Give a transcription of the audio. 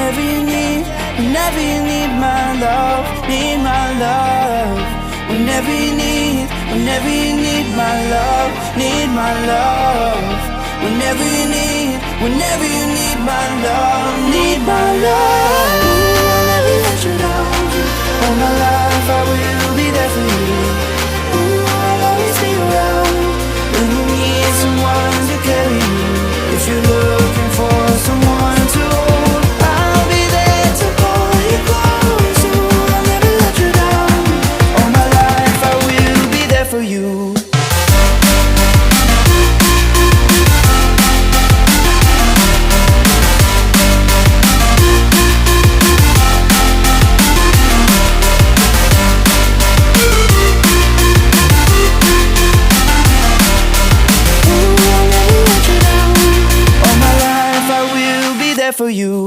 whenever you need my love, need my love. Whenever you need my love, need my love. Whenever you need my love, need my love. Ooh, I'll never let you down. All my life I will be there for you. Ooh, I'll always be around when you need someone to carry you. If you're looking for someone to hold, I'll be there to pull you close. Ooh, I'll never let you down. All my life I will be there for you. For you.